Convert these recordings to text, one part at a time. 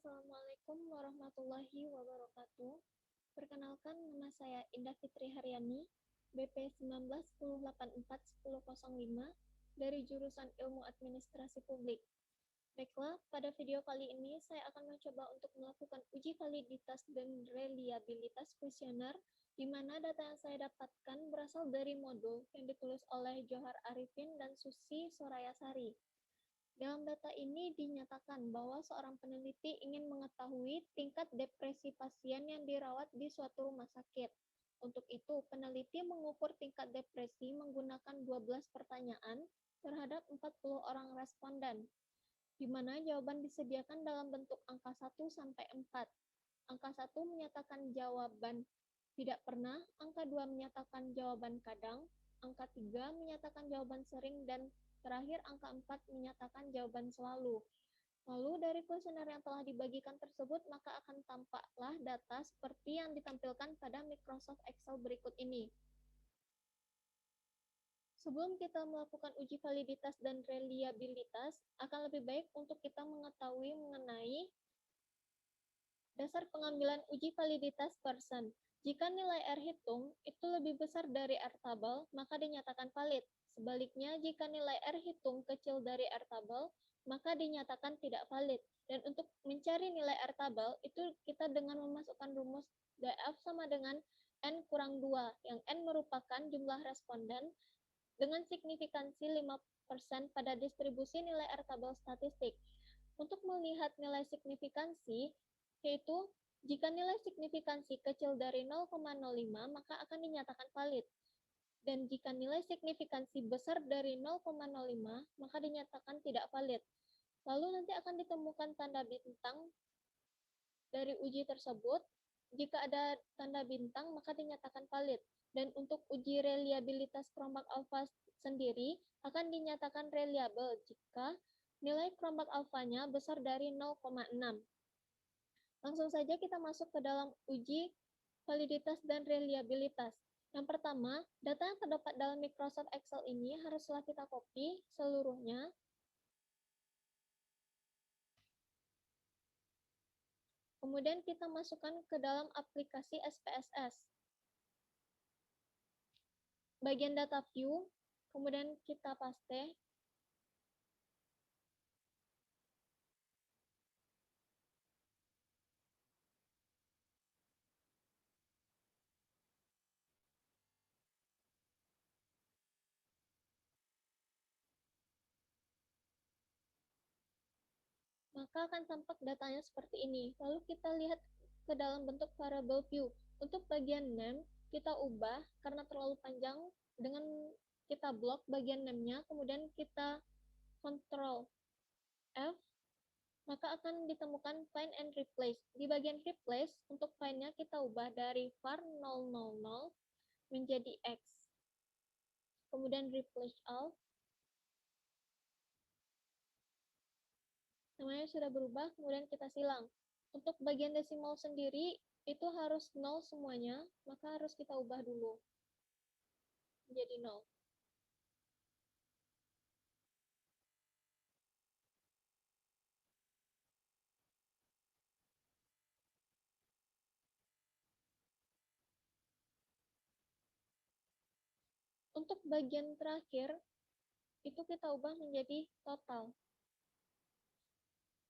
Assalamualaikum warahmatullahi wabarakatuh. Perkenalkan, nama saya Indah Fitri Haryani, BP 1910841005 dari jurusan Ilmu Administrasi Publik. Baiklah, pada video kali ini saya akan mencoba untuk melakukan uji validitas dan reliabilitas kuesioner, di mana data yang saya dapatkan berasal dari modul yang ditulis oleh Johar Arifin dan Susi Sorayasari. Dalam data ini dinyatakan bahwa seorang peneliti ingin mengetahui tingkat depresi pasien yang dirawat di suatu rumah sakit. Untuk itu, peneliti mengukur tingkat depresi menggunakan 12 pertanyaan terhadap 40 orang responden, di mana jawaban disediakan dalam bentuk angka 1 sampai 4. Angka 1 menyatakan jawaban tidak pernah, angka 2 menyatakan jawaban kadang, angka 3 menyatakan jawaban sering, dan terakhir, angka 4 menyatakan jawaban selalu. Lalu, dari kuesioner yang telah dibagikan tersebut, maka akan tampaklah data seperti yang ditampilkan pada Microsoft Excel berikut ini. Sebelum kita melakukan uji validitas dan reliabilitas, akan lebih baik untuk kita mengetahui mengenai dasar pengambilan uji validitas person. Jika nilai R hitung itu lebih besar dari R tabel, maka dinyatakan valid. Sebaliknya, jika nilai R hitung kecil dari R tabel, maka dinyatakan tidak valid. Dan untuk mencari nilai R tabel, itu kita dengan memasukkan rumus DF sama dengan N kurang 2, yang N merupakan jumlah responden dengan signifikansi 5% pada distribusi nilai R tabel statistik. Untuk melihat nilai signifikansi, yaitu jika nilai signifikansi kecil dari 0,05, maka akan dinyatakan valid. Dan jika nilai signifikansi besar dari 0,05, maka dinyatakan tidak valid. Lalu nanti akan ditemukan tanda bintang dari uji tersebut. Jika ada tanda bintang, maka dinyatakan valid. Dan untuk uji reliabilitas kelompok alfa sendiri akan dinyatakan reliable jika nilai kelompok alfanya besar dari 0,6. Langsung saja kita masuk ke dalam uji validitas dan reliabilitas. Yang pertama, data yang terdapat dalam Microsoft Excel ini haruslah kita copy seluruhnya. Kemudian kita masukkan ke dalam aplikasi SPSS. Bagian data view, kemudian kita paste. Maka akan tampak datanya seperti ini. Lalu kita lihat ke dalam bentuk variable view. Untuk bagian name, kita ubah karena terlalu panjang dengan kita blok bagian name-nya, kemudian kita Ctrl F, maka akan ditemukan find and replace. Di bagian replace, untuk find-nya kita ubah dari var 000 menjadi X. Kemudian replace all. Namanya sudah berubah, kemudian kita silang. Untuk bagian desimal sendiri, itu harus 0 semuanya, maka harus kita ubah dulu menjadi 0. Untuk bagian terakhir, itu kita ubah menjadi total.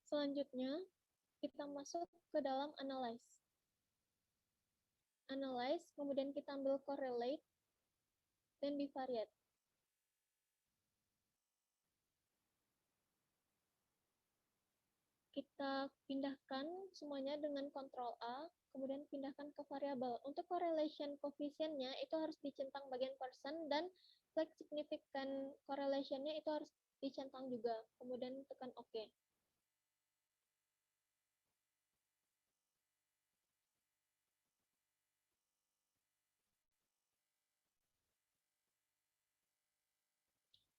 Selanjutnya, kita masuk ke dalam analyze. Analyze, kemudian kita ambil correlate, dan bivariate. Kita pindahkan semuanya dengan Ctrl A, kemudian pindahkan ke variabel. Untuk correlation coefficient-nya itu harus dicentang bagian persen, dan flag significant correlation-nya itu harus dicentang juga. Kemudian tekan OK.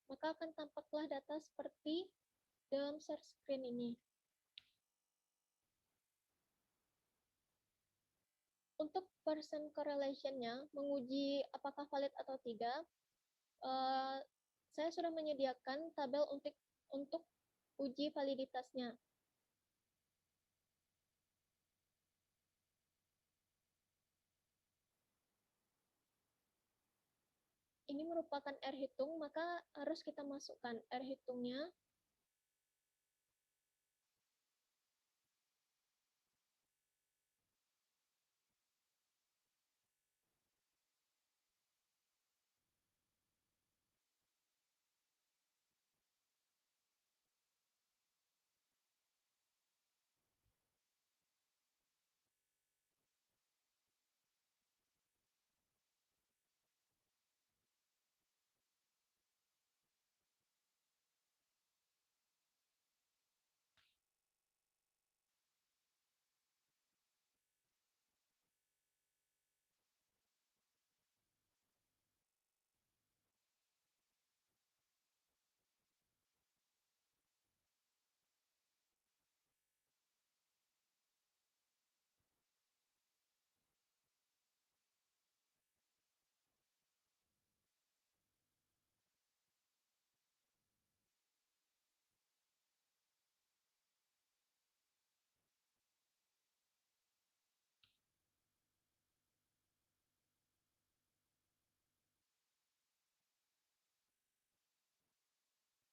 Maka akan tampaklah data seperti dalam search screen ini. Untuk percent correlation-nya, menguji apakah valid atau tidak, saya sudah menyediakan tabel untuk uji validitasnya. ini merupakan R hitung, maka harus kita masukkan R hitungnya.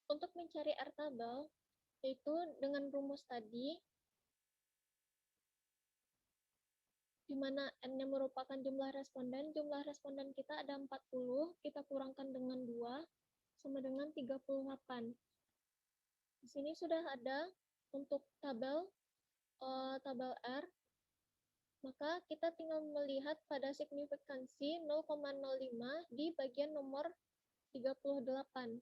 Untuk mencari R tabel, yaitu dengan rumus tadi, di mana N-nya merupakan jumlah responden kita ada 40, kita kurangkan dengan 2, sama dengan 38. Di sini sudah ada untuk tabel R, maka kita tinggal melihat pada signifikansi 0,05 di bagian nomor 38.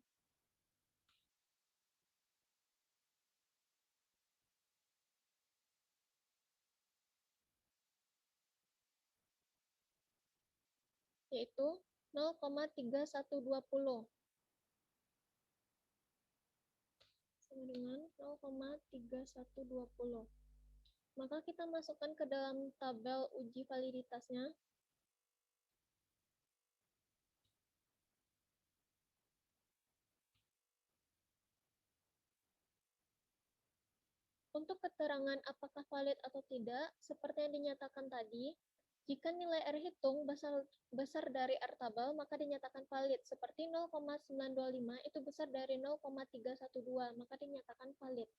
Yaitu 0,3120 sama dengan 0,3120. Maka kita masukkan ke dalam tabel uji validitasnya. Untuk keterangan apakah valid atau tidak, seperti yang dinyatakan tadi, jika nilai R hitung besar dari R tabel, maka dinyatakan valid. Seperti 0,925 itu besar dari 0,312, maka dinyatakan valid.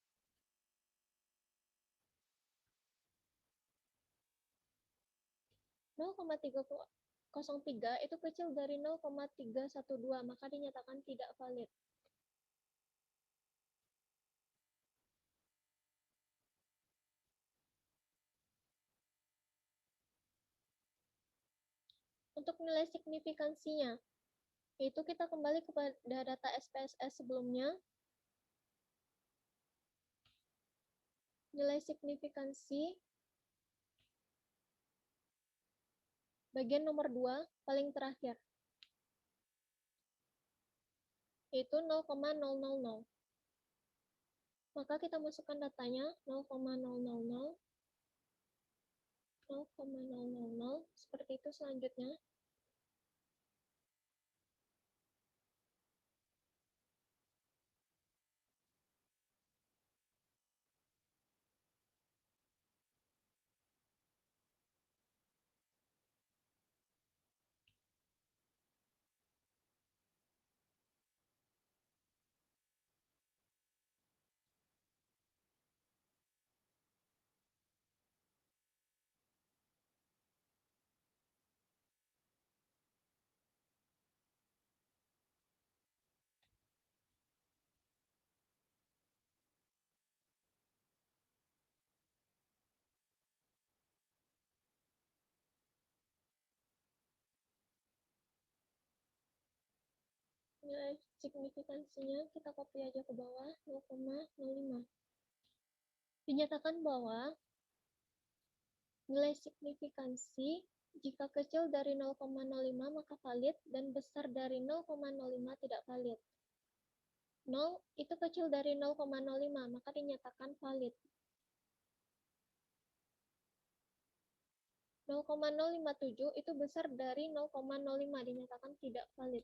.303 itu kecil dari 0,312, maka dinyatakan tidak valid. Untuk nilai signifikansinya, yaitu kita kembali kepada data SPSS sebelumnya. Nilai signifikansi bagian nomor 2, paling terakhir, yaitu 0,000. Maka kita masukkan datanya 0,000, 0,000, seperti itu selanjutnya. Nilai signifikansinya kita copy aja ke bawah, 0,05. Dinyatakan bahwa nilai signifikansi jika kecil dari 0,05 maka valid dan besar dari 0,05 tidak valid. 0 itu kecil dari 0,05 maka dinyatakan valid. 0,057 itu besar dari 0,05 dinyatakan tidak valid.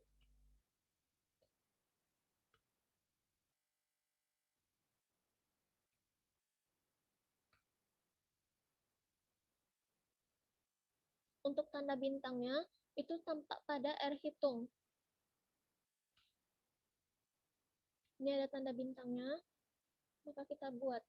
Untuk tanda bintangnya itu tampak pada R hitung. Ini ada tanda bintangnya, maka kita buat.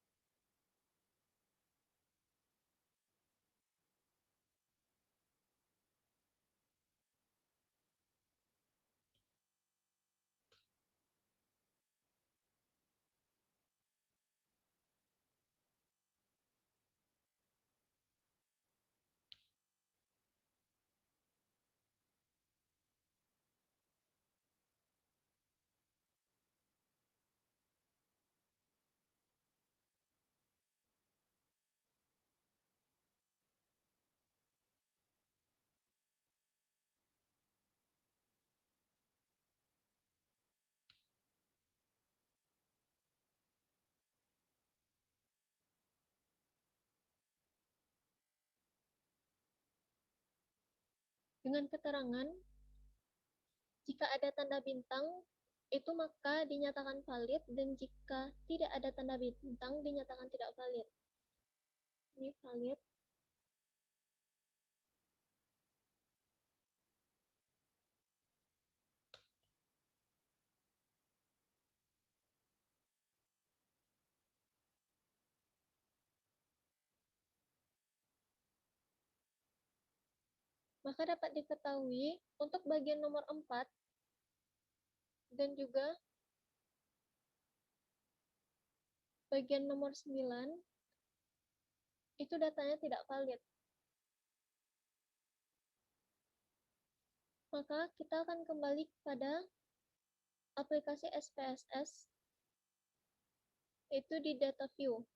Dengan keterangan, jika ada tanda bintang, itu maka dinyatakan valid, dan jika tidak ada tanda bintang, dinyatakan tidak valid. Ini valid. Maka dapat diketahui untuk bagian nomor 4 dan juga bagian nomor 9 itu datanya tidak valid. Maka kita akan kembali pada aplikasi SPSS, yaitu di data view.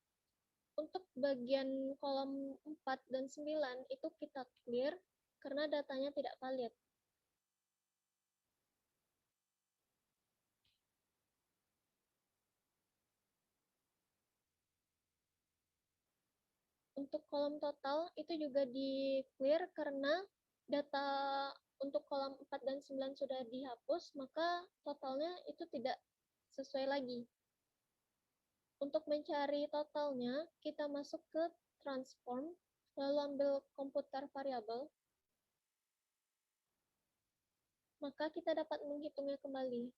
Untuk bagian kolom 4 dan 9 itu kita clear karena datanya tidak valid. Untuk kolom total itu juga di clear karena data untuk kolom 4 dan 9 sudah dihapus, maka totalnya itu tidak sesuai lagi. Untuk mencari totalnya, kita masuk ke transform, lalu ambil komputer variabel, maka kita dapat menghitungnya kembali.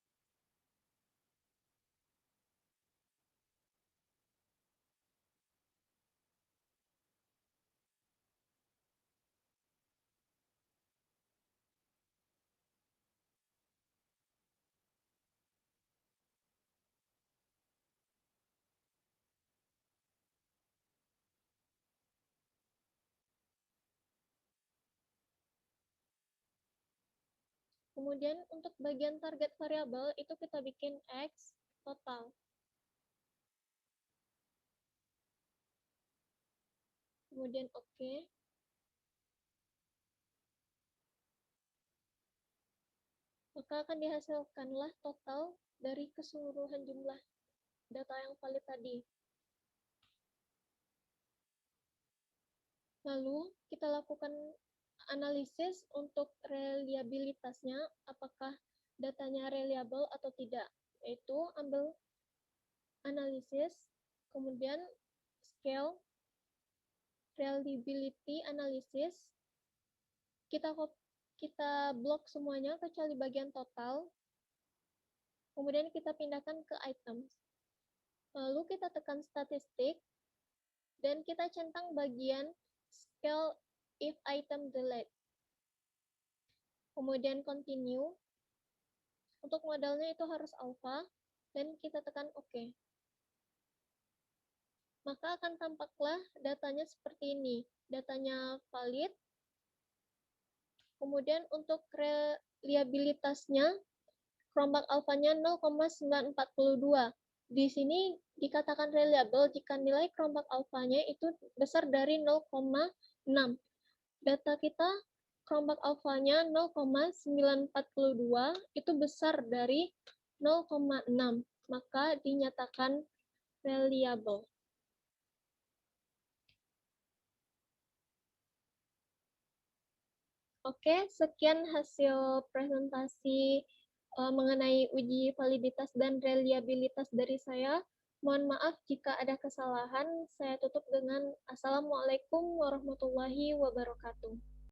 Kemudian untuk bagian target variabel itu kita bikin X total. Kemudian OK. Maka akan dihasilkanlah total dari keseluruhan jumlah data yang valid tadi. Lalu kita lakukan analisis untuk reliabilitasnya, apakah datanya reliable atau tidak. Yaitu ambil analisis, kemudian scale, reliability analysis, kita blok semuanya kecuali bagian total, kemudian kita pindahkan ke items. Lalu kita tekan statistik, dan kita centang bagian scale if item delete. Kemudian continue. Untuk modalnya itu harus alpha, dan kita tekan OK. Maka akan tampaklah datanya seperti ini. Datanya valid. Kemudian untuk reliabilitasnya, Chromebook alpha-nya 0,942. Di sini dikatakan reliable jika nilai Chromebook alpha-nya itu besar dari 0,6. Data kita Chromebook alpha-nya 0,942 itu besar dari 0,6. Maka dinyatakan reliable. Oke, sekian hasil presentasi mengenai uji validitas dan reliabilitas dari saya. Mohon maaf jika ada kesalahan. Saya tutup dengan Assalamualaikum warahmatullahi wabarakatuh.